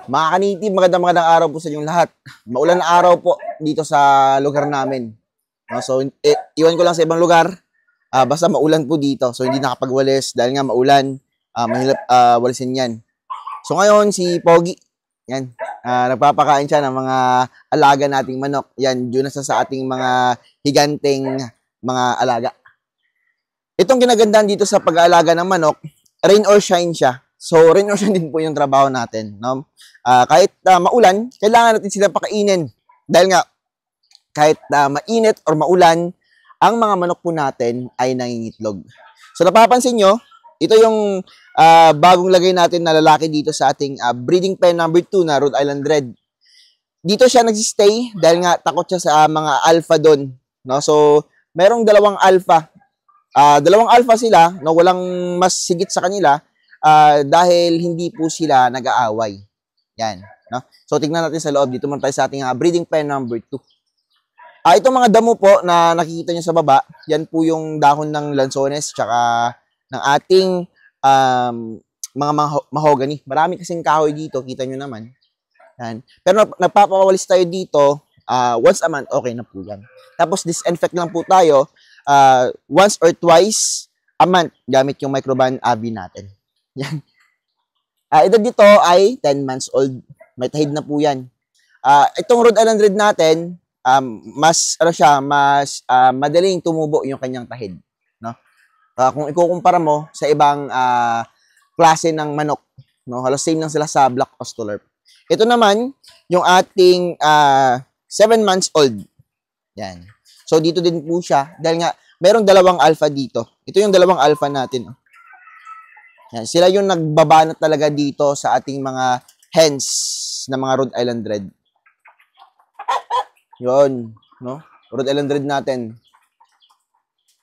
Mga kanitib, magandang araw po sa inyong lahat. Maulan na araw po dito sa lugar namin. No, so, iwan ko lang sa ibang lugar. Basta maulan po dito. So, hindi nakapagwalis dahil nga maulan. Mahirap walisin yan. So, ngayon, si Pogi. Yan. Nagpapakain siya ng mga alaga nating manok. Yan, yun na sa ating mga higanteng mga alaga. Itong kinagandaan dito sa pag-aalaga ng manok, rain or shine siya. So, rain or shine din po yung trabaho natin. No? Kahit maulan, kailangan natin sila pakainin. Dahil nga, kahit mainit or maulan, ang mga manok po natin ay nangingitlog. So, napapansin nyo, ito yung bagong lagay natin na lalaki dito sa ating breeding pen number 2 na Rhode Island Red. Dito siya nagsistay dahil nga takot siya sa mga alpha doon. No? So, merong dalawang alpha. Dalawang alpha sila, no? Walang mas sigit sa kanila dahil hindi po sila nag-aaway. Yan. No? So, tignan natin sa loob. Dito muna tayo sa ating breeding pen number 2. Itong mga damo po na nakikita nyo sa baba, yan po yung dahon ng lansones tsaka ng ating mga mahogany. Marami kasing kahoy dito, kita nyo naman. Yan. Pero nagpapawalis tayo dito, once a month, okay na po yan. Tapos disinfect lang po tayo once or twice a month gamit yung Microban Abi natin. Yan. Edad dito ay 10 months old. May tahid na po yan. Itong Rhode Island Red natin, mas madaling tumubo yung kanyang tahid. No? Kung ikukumpara mo sa ibang klase ng manok, no? Halos same lang sila sa Black Australorp. Ito naman, yung ating 7 months old. Yan. So, dito din po siya. Dahil nga, merong dalawang alpha dito. Ito yung dalawang alpha natin. Yan. Sila yung nagbabanat talaga dito sa ating mga hens na mga Rhode Island Red. Yun. No? Rhode Island Red natin.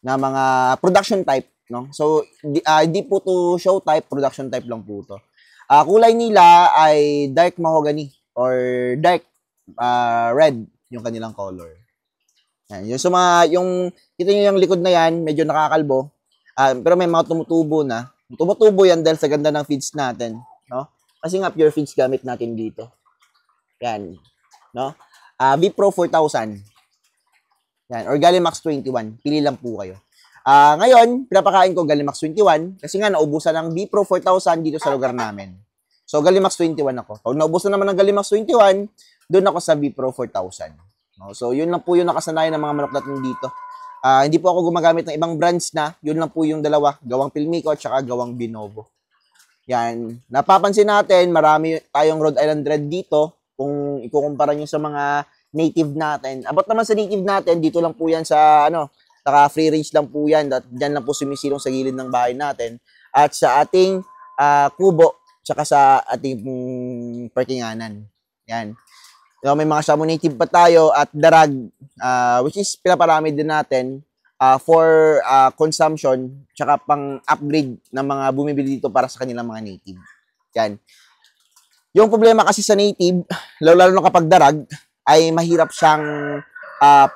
Na mga production type. No? So, di po to show type, production type lang po to. Kulay nila ay dark mahogany or dark red yung kanilang color. Yan. Yung kita nyo yung likod na yan, medyo nakakalbo. Pero may mga tumutubo na. Tumutubo yan dahil sa ganda ng feeds natin. No? Kasi nga pure feeds gamit natin dito. Yan. No? V-Pro 4000. Yan. Or Gallimax 21. Pili lang po kayo. Ngayon, pinapakain ko Gallimax 21 kasi nga naubusan ng V-Pro 4000 dito sa lugar namin. So, Gallimax 21 ako. Pag naubusan naman ng Gallimax 21, doon ako sa V-Pro 4000. No? So, yun lang po yung nakasanayan ng mga manok natin dito. Hindi po ako gumagamit ng ibang brands na. Yun lang po yung dalawa. Gawang Pilmico at saka gawang Binovo. Yan. Napapansin natin, marami tayong Rhode Island Red dito. Kung ikukumpara nyo sa mga native natin. About naman sa native natin, dito lang po yan sa, free range lang po yan. Diyan lang po sumisilong sa gilid ng bahay natin. At sa ating kubo, tsaka sa ating parkinganan. Yan. May mga Shamu native pa tayo at darag, which is pinaparami din natin for consumption, tsaka pang-upgrade ng mga bumibili dito para sa kanilang mga native. Yan. Yung problema kasi sa native, lalo na kapag darag, ay mahirap siyang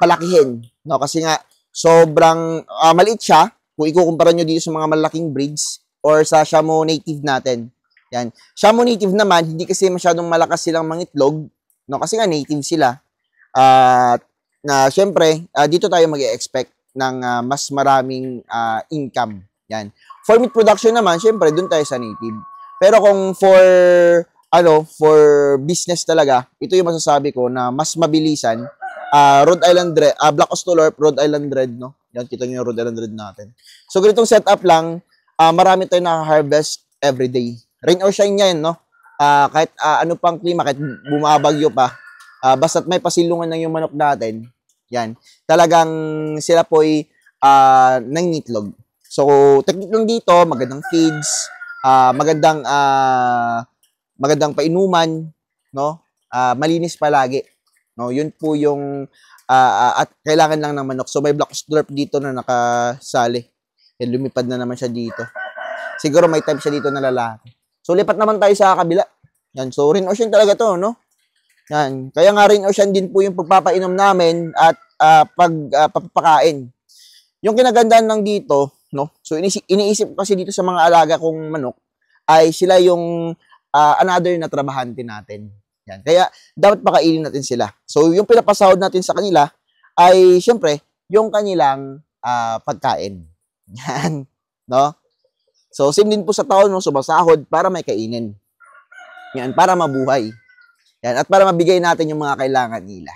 palakihin. No? Kasi nga, sobrang maliit siya kung ikukumpara nyo dito sa mga malaking breeds or sa Shamu native natin. Yan. Shamu native naman, hindi kasi masyadong malakas silang mangitlog. No, kasi nga native sila. Na syempre, dito tayo mag-expect ng mas maraming income. Yan. For meat production naman, syempre doon tayo sa native. Pero kung for business talaga, ito yung masasabi ko na mas mabilisan. Rhode Island Red, Black Australorp, Rhode Island Red, no? Yan, kita niyo yung Rhode Island Red natin. So, ganitong setup lang, marami tayong naka-harvest everyday. Rain or shine yan, no? Kahit ano pang klima, kahit bumabagyo pa, basta't may pasilungan ng yung manok natin, yan, talagang sila po'y nangingitlog. So, technique lang dito, magandang feeds, magandang painuman, no? Malinis palagi. No, yun po yung at kailangan lang ng manok. So, may Black Australorp dito na nakasali. Yan, lumipad na naman siya dito. Siguro may type siya dito na lalaki. So, lipat naman tayo sa kabila. Yan. So, rain or shine talaga to, no? Yan. Kaya nga rain or shine din po yung pagpapainom namin at pagpapakain. Yung kinagandaan lang dito, no? So, iniisip kasi dito sa mga alaga kong manok ay sila yung another na trabahante natin. Yan. Kaya, dapat pakainin natin sila. So, yung pinapasahod natin sa kanila ay, syempre, yung kanilang pagkain. Yan. No? So, same din po sa tao, no? Sumasahod para may kainin. Yan, para mabuhay. Yan, at para mabigay natin yung mga kailangan nila.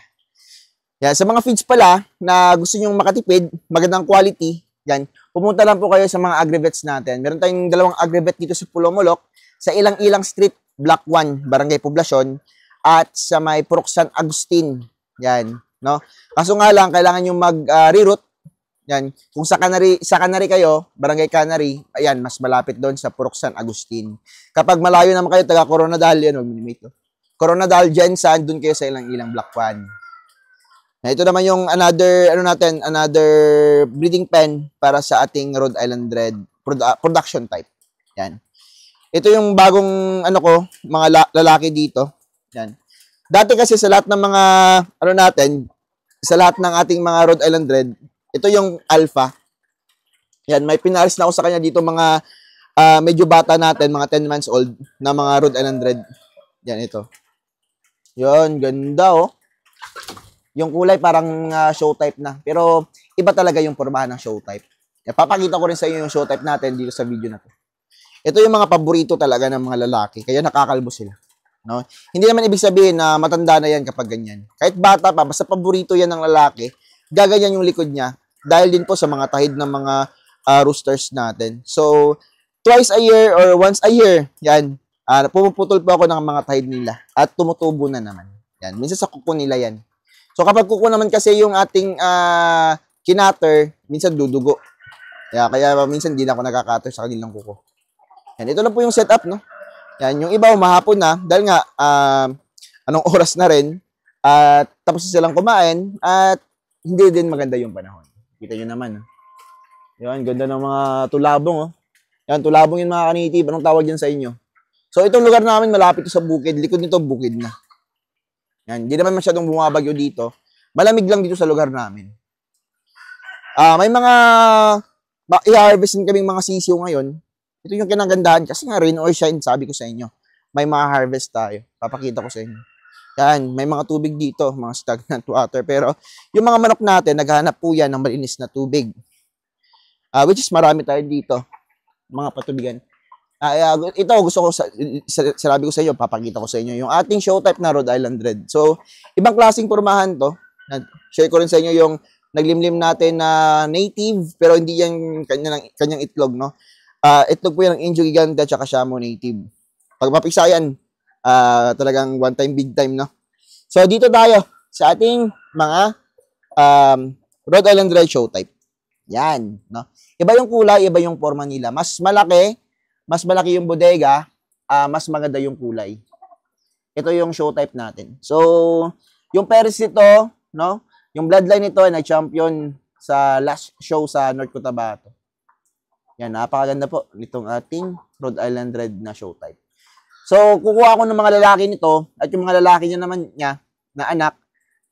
Yan, sa mga feeds pala na gusto nyong makatipid, magandang quality, yan, pumunta lang po kayo sa mga agrivets natin. Meron tayong 2 agrivet dito sa Pulomolok, sa Ilang-Ilang Street, Block 1, Barangay Poblacion, at sa may Purok San Agustin. Yan, no? Kaso nga lang, kailangan yung mag-reroute. Yan, kung sa Canary kayo, Barangay Canary, ayan, mas malapit doon sa Purok San Agustin. Kapag malayo naman kayo, taga Coronadal, yan, mag-minimate to. Coronadal, Jensan, doon kayo sa Ilang-Ilang Block 1. Na ito naman yung another breeding pen para sa ating Rhode Island Red production type. Yan. Ito yung bagong mga lalaki dito. Yan. Dati kasi sa lahat ng mga sa lahat ng ating mga Rhode Island Red, ito yung alpha. Yan, may pinalis na ako sa kanya dito mga medyo bata natin, mga 10 months old na mga Rhode Island Red. Yan, ito. Yan, ganda oh. Yung kulay parang show type na. Pero iba talaga yung pormahan ng show type. Papakita ko rin sa inyo yung show type natin dito sa video na to. Ito yung mga paborito talaga ng mga lalaki. Kaya nakakalbo sila. No? Hindi naman ibig sabihin na matanda na yan kapag ganyan. Kahit bata pa, basta paborito yan ng lalaki, gaganyan yung likod niya. Dahil din po sa mga tahid ng mga roosters natin. So, twice a year or once a year, yan, pumuputol po ako ng mga tahid nila. At tumutubo na naman. Yan. Minsan sa kuko nila yan. So, kapag kuko naman kasi yung ating kinater, minsan dudugo. Kaya minsan hindi na ako nagkakater sa kanilang kuko. Yan, ito lang po yung setup, no? Yan, yung iba umahapon na, dahil nga, anong oras na rin, at tapos na silang kumain, at hindi din maganda yung panahon. Kita nyo naman, no? Yan, ganda ng mga tulabong, oh. Yan, tulabong yung mga kanitib. Anong tawag yan sa inyo? So, itong lugar namin, malapit to sa bukid. Likod nito, bukid na. Yan, hindi naman masyadong bumabagyo dito. Malamig lang dito sa lugar namin. May mga i-harvest din kaming mga sisiyo ngayon. Ito yung kinagandahan kasi nga rain or shine, sabi ko sa inyo. May mga harvest tayo. Papakita ko sa inyo. Yan, may mga tubig dito, mga stagnant water. Pero yung mga manok natin, naghahanap po yan ng malinis na tubig. Which is marami tayo dito. Mga patubigan. Ito, gusto ko, sabi ko sa inyo, papakita ko sa inyo, yung ating show type na Rhode Island Red. So, ibang klaseng pormahan to. Share ko rin sa inyo yung naglimlim natin na native, pero hindi yan kanyang itlog, no? Itlog po yan ng Indio Gigante at saka Shamo native. Pag mapiksayan, talagang one time, big time, no? So, dito tayo sa ating mga Rhode Island Red show type. Yan, no? Iba yung kulay, iba yung forma nila. Mas malaki yung bodega, mas maganda yung kulay. Ito yung show type natin. So, yung Paris nito, no? Yung bloodline nito ay nag-champion sa last show sa North Cotabato. Yan, napakaganda po nitong ating Rhode Island Red na show type. So, kukuha ko ng mga lalaki nito at yung mga lalaki niya naman niya na anak,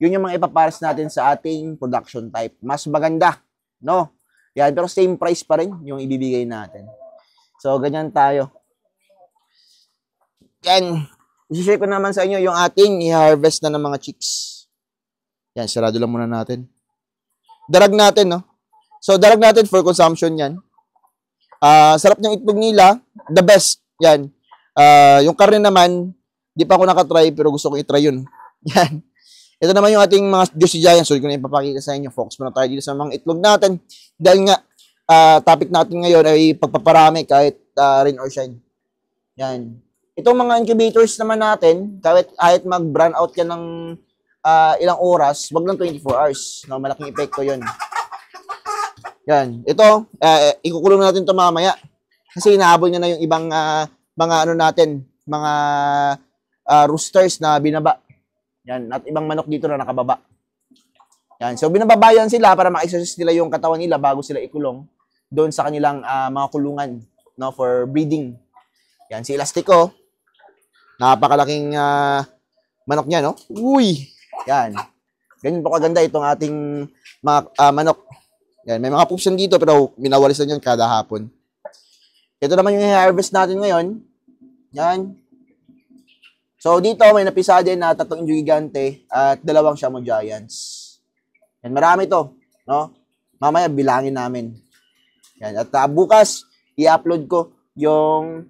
yun yung mga ipapares natin sa ating production type. Mas maganda, no? Yan, pero same price pa rin yung ibibigay natin. So, ganyan tayo. Yan. I-share ko naman sa inyo yung ating i-harvest na ng mga chicks. Yan, sarado lang muna natin. Darag natin, no? So, darag natin for consumption yan. Sarap ng itlog nila. The best. Yan. Yung karne naman, di pa ako nakatry, pero gusto ko i-try yun. Yan. Ito naman yung ating mga Juicy Giants. So, ko na ipapakita sa inyo. Focus muna tayo dito sa mga itlog natin. Dahil nga, topic natin ngayon ay pagpaparami kahit rain or shine. Yan. Itong mga incubators naman natin, kahit mag-brand out ka ng ilang oras, wag lang 24 hours. No, malaking epekto yun. Yan. Ito, ikukulong natin ito mamaya. Kasi inaabol niya na yung ibang mga roosters na binaba. Yan. At ibang manok dito na nakababa. Yan. So, binababayan sila para ma-exercise nila yung katawan nila bago sila ikulong doon sa kanilang mga kulungan, no, for breeding. Yan. Si Elastico, napakalaking manok niya, no? Uy! Yan. Ganyan po kaganda itong ating mga manok. Yan. May mga poops dito pero minawalisan yan kada hapon. Ito naman yung i-harvest natin ngayon. Yan. So, dito may napisa din na 3 gigante at 2 Shamo Giants. Yan, marami to, no? Mamaya bilangin namin. Yan, at bukas i-upload ko yung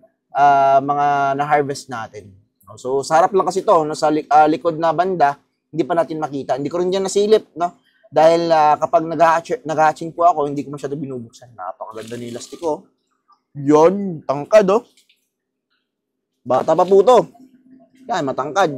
mga na-harvest natin. So, sa harap lang kasi to, no? Sa likod na banda, hindi pa natin makita. Hindi ko rin dyan nasilip, no? Dahil kapag nag-hatching po ako, hindi ko masyado binubuksan. Napakaganda ni elastic ko. Yan, tangkad, oh. Bata pa po to. Yan, matangkad.